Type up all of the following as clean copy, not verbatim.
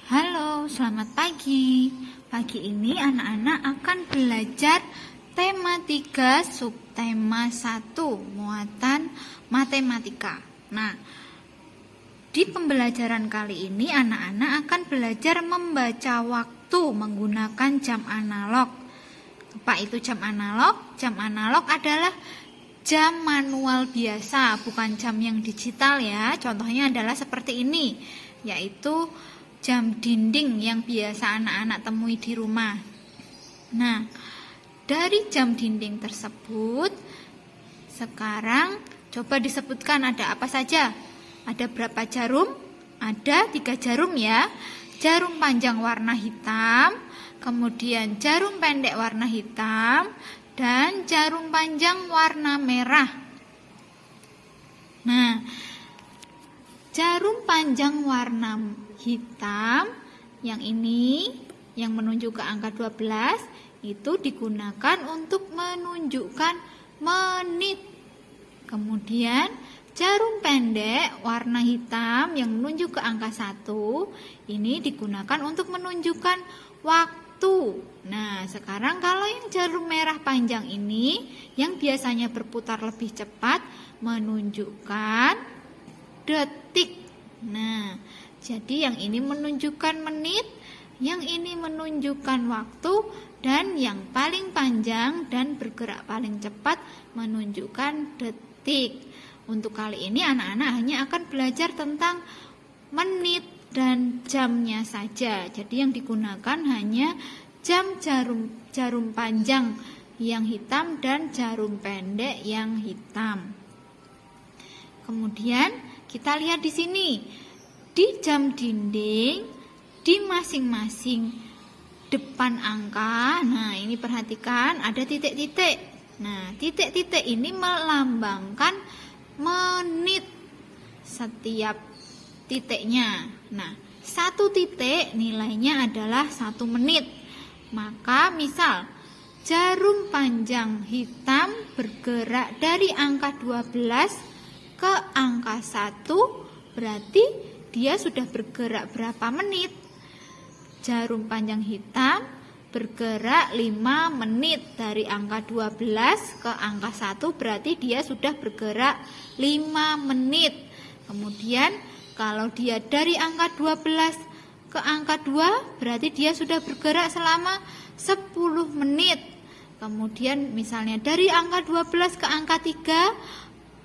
Halo, selamat pagi. Pagi ini anak-anak akan belajar tema 3 subtema 1 muatan matematika. Nah, di pembelajaran kali ini anak-anak akan belajar membaca waktu menggunakan jam analog. Apa itu jam analog? Jam analog adalah jam manual biasa, bukan jam yang digital ya. Contohnya adalah seperti ini, yaitu jam dinding yang biasa anak-anak temui di rumah. Nah, dari jam dinding tersebut, sekarang coba disebutkan ada apa saja. Ada berapa jarum? Ada 3 jarum ya. Jarum panjang warna hitam, kemudian jarum pendek warna hitam, dan jarum panjang warna merah. Nah, jarum panjang warna hitam yang ini yang menunjuk ke angka 12 itu digunakan untuk menunjukkan menit. Kemudian jarum pendek warna hitam yang menunjuk ke angka 1 ini digunakan untuk menunjukkan waktu. Nah, sekarang kalau yang jarum merah panjang ini yang biasanya berputar lebih cepat menunjukkan detik. Nah, jadi yang ini menunjukkan menit, yang ini menunjukkan waktu, dan yang paling panjang dan bergerak paling cepat menunjukkan detik. Untuk kali ini anak-anak hanya akan belajar tentang menit dan jamnya saja. Jadi yang digunakan hanya jarum panjang yang hitam dan jarum pendek yang hitam. Kemudian kita lihat di sini. Di jam dinding, di masing-masing depan angka, nah ini perhatikan ada titik-titik. Nah, titik-titik ini melambangkan menit setiap titiknya. Nah, 1 titik nilainya adalah 1 menit. Maka misal jarum panjang hitam bergerak dari angka 12 ke angka 1, berarti dia sudah bergerak berapa menit? Jarum panjang hitam bergerak 5 menit dari angka 12 ke angka 1, berarti dia sudah bergerak 5 menit. Kemudian kalau dia dari angka 12 ke angka 2, berarti dia sudah bergerak selama 10 menit. Kemudian misalnya dari angka 12 ke angka 3,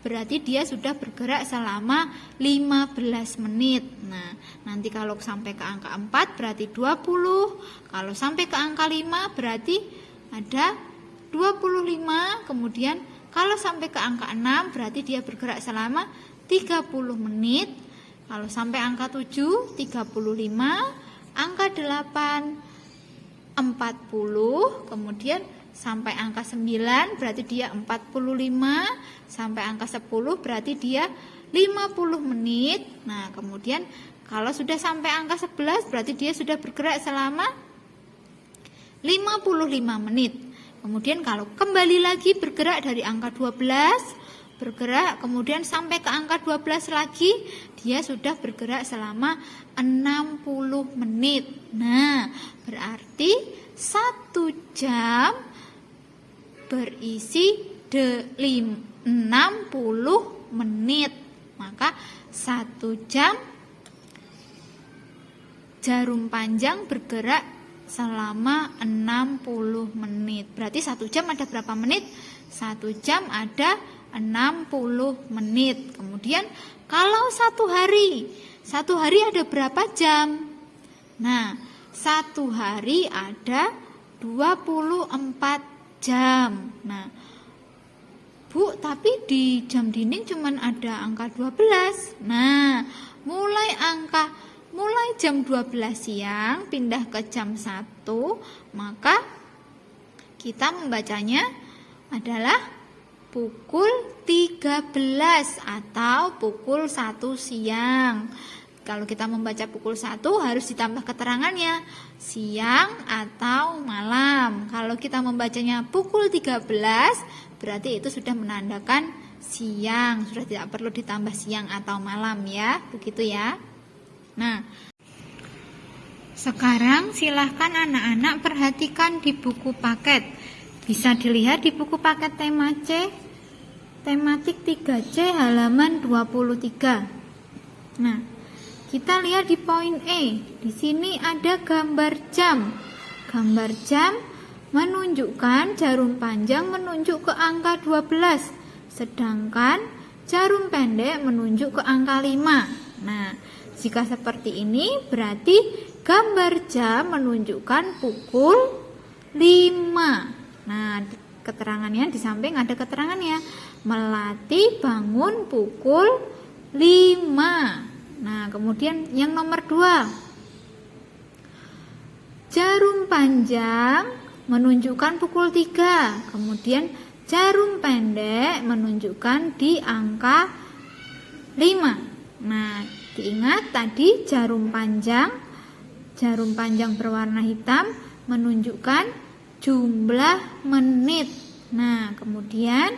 berarti dia sudah bergerak selama 15 menit. Nah, nanti kalau sampai ke angka 4 berarti 20. Kalau sampai ke angka 5 berarti ada 25. Kemudian kalau sampai ke angka 6 berarti dia bergerak selama 30 menit. Kalau sampai angka 7, 35. Angka 8, 40. Kemudian sampai angka 9 berarti dia 45, sampai angka 10 berarti dia 50 menit. Nah, kemudian kalau sudah sampai angka 11 berarti dia sudah bergerak selama 55 menit. Kemudian kalau kembali lagi bergerak dari angka 12, bergerak kemudian sampai ke angka 12 lagi, dia sudah bergerak selama 60 menit. Nah, berarti 1 jam berisi 60 menit. Maka 1 jam jarum panjang bergerak selama 60 menit. Berarti 1 jam ada berapa menit? 1 jam ada 60 menit. Kemudian kalau 1 hari ada berapa jam? Nah, 1 hari ada 24 jam. Nah, Bu, tapi di jam dinding cuma ada angka 12. Nah, mulai jam 12 siang pindah ke jam 1, maka kita membacanya adalah pukul 13 atau pukul 1 siang. Kalau kita membaca pukul 1 harus ditambah keterangannya siang atau malam. Kalau kita membacanya pukul 13 berarti itu sudah menandakan siang, sudah tidak perlu ditambah siang atau malam ya, begitu ya. Nah, Sekarang silahkan anak-anak perhatikan di buku paket. Bisa dilihat di buku paket tema C, tematik 3C halaman 23. Nah, kita lihat di poin E. Di sini ada gambar jam. Gambar jam menunjukkan jarum panjang menunjuk ke angka 12, sedangkan jarum pendek menunjuk ke angka 5. Nah, jika seperti ini berarti gambar jam menunjukkan pukul 5. Nah, keterangannya di samping ada keterangannya. Melati bangun pukul 5. Nah, kemudian yang nomor 2. Jarum panjang menunjukkan pukul 3. Kemudian jarum pendek menunjukkan di angka 5. Nah, diingat tadi jarum panjang berwarna hitam menunjukkan jumlah menit. Nah, kemudian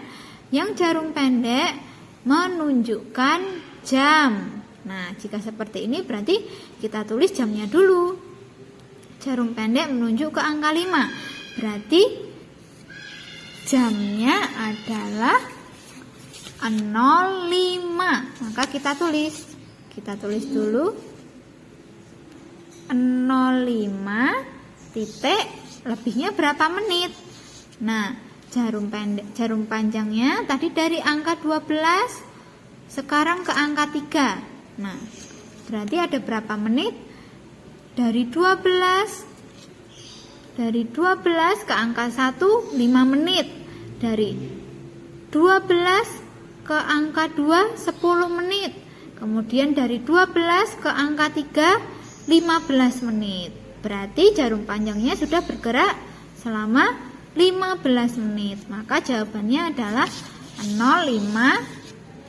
yang jarum pendek menunjukkan jam. Nah, jika seperti ini berarti kita tulis jamnya dulu. Jarum pendek menunjuk ke angka 5. Berarti jamnya adalah 05. Maka kita tulis dulu 05 titik lebihnya berapa menit. Nah, jarum panjangnya tadi dari angka 12 sekarang ke angka 3. Nah, berarti ada berapa menit? Dari 12 ke angka 1 5 menit. Dari 12 ke angka 2 10 menit. Kemudian dari 12 ke angka 3 15 menit. Berarti jarum panjangnya sudah bergerak selama 15 menit. Maka jawabannya adalah 05.15.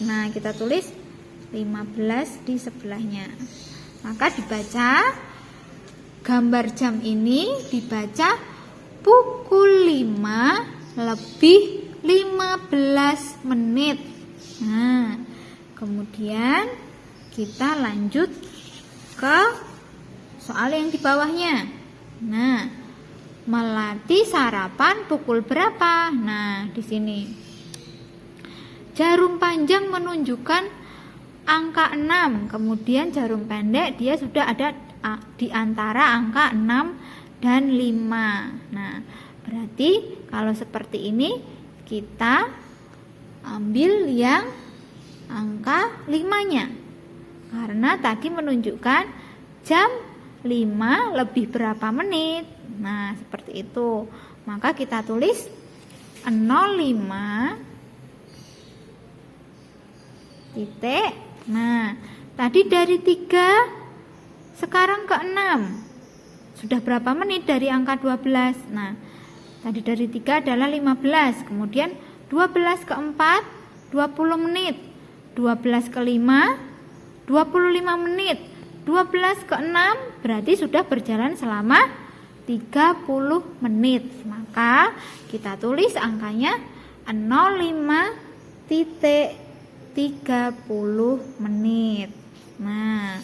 Nah, kita tulis 15 di sebelahnya. Maka dibaca gambar jam ini dibaca pukul 5 lebih 15 menit. Nah, kemudian kita lanjut ke soal yang di bawahnya. Nah, Melati sarapan pukul berapa? Nah, di sini jarum panjang menunjukkan angka 6, kemudian jarum pendek dia sudah ada di antara angka 6 dan 5. Nah, berarti kalau seperti ini kita ambil yang angka 5-nya. Karena tadi menunjukkan jam 5 lebih berapa menit. Nah, seperti itu. Maka kita tulis 05 titik. Nah, tadi dari 3 sekarang ke 6. Sudah berapa menit dari angka 12? Nah, tadi dari 3 adalah 15. Kemudian 12 ke 4 20 menit. 12 ke 5 25 menit. 12 ke 6 berarti sudah berjalan selama 30 menit. Maka kita tulis angkanya 05.30 menit. Nah,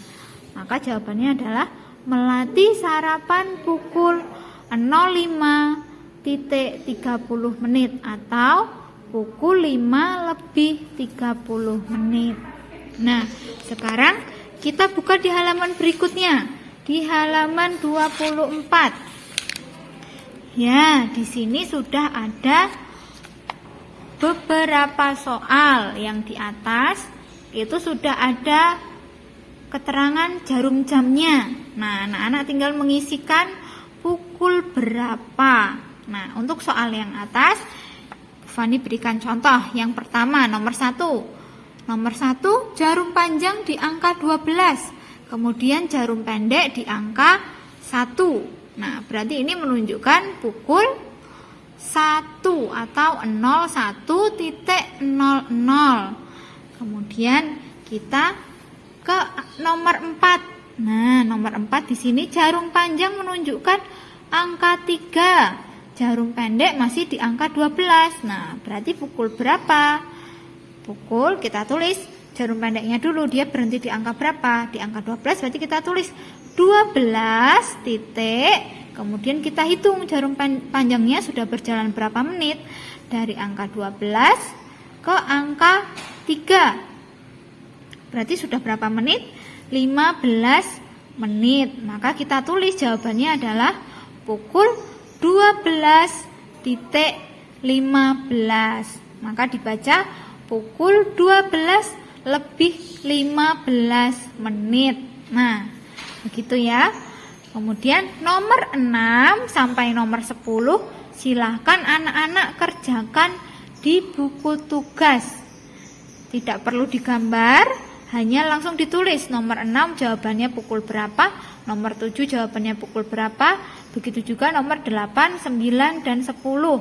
maka jawabannya adalah Melati sarapan pukul 05.30 menit atau pukul 5 lebih 30 menit. Nah, sekarang kita buka di halaman berikutnya, di halaman 24. Ya, di sini sudah ada beberapa soal. Yang di atas itu sudah ada keterangan jarum jamnya. Nah, anak-anak tinggal mengisikan pukul berapa. Nah, untuk soal yang atas Fani berikan contoh. Yang pertama, nomor 1. Nomor 1, jarum panjang di angka 12. Kemudian jarum pendek di angka 1. Nah, berarti ini menunjukkan pukul 1 atau 01.00. Kemudian kita ke nomor 4. Nah, nomor 4 di sini jarum panjang menunjukkan angka 3. Jarum pendek masih di angka 12. Nah, berarti pukul berapa? Pukul kita tulis jarum pendeknya dulu, dia berhenti di angka berapa? Di angka 12, berarti kita tulis 12 titik, kemudian kita hitung jarum panjangnya sudah berjalan berapa menit dari angka 12 ke angka 3. Berarti sudah berapa menit? 15 menit. Maka kita tulis jawabannya adalah pukul 12.15. Maka dibaca pukul 12:15 menit. Nah, begitu ya. Kemudian nomor 6 sampai nomor 10 silahkan anak-anak kerjakan di buku tugas. Tidak perlu digambar, hanya langsung ditulis. Nomor 6 jawabannya pukul berapa, nomor 7 jawabannya pukul berapa, begitu juga nomor 8, 9, dan 10.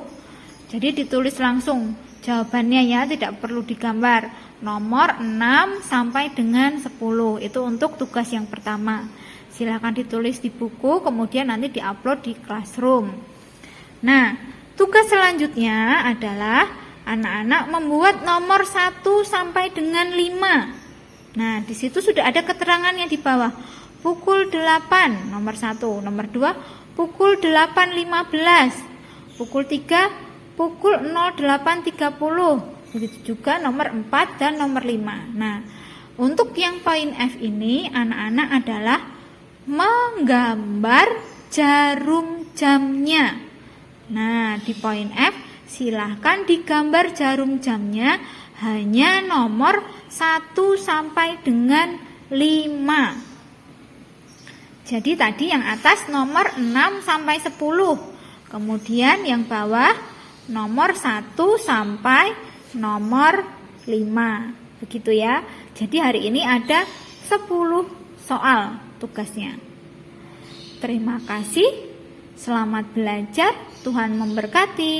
Jadi ditulis langsung jawabannya ya, tidak perlu digambar. Nomor 6 sampai dengan 10 itu untuk tugas yang pertama. Silahkan ditulis di buku, kemudian nanti diupload di Classroom. Nah, tugas selanjutnya adalah anak-anak membuat nomor 1 sampai dengan 5. Nah, di situ sudah ada keterangannya di bawah. Pukul 8 nomor 1, nomor 2 pukul 8.15, pukul 3 pukul 08.30. Begitu juga nomor 4 dan nomor 5. Nah, untuk yang poin F ini anak-anak adalah menggambar jarum jamnya. Nah, di poin F silahkan digambar jarum jamnya hanya nomor 1 sampai dengan 5. Jadi tadi yang atas nomor 6 sampai 10. Kemudian yang bawah nomor 1 sampai nomor 5. Begitu ya. Jadi hari ini ada 10 soal tugasnya. Terima kasih. Selamat belajar. Tuhan memberkati.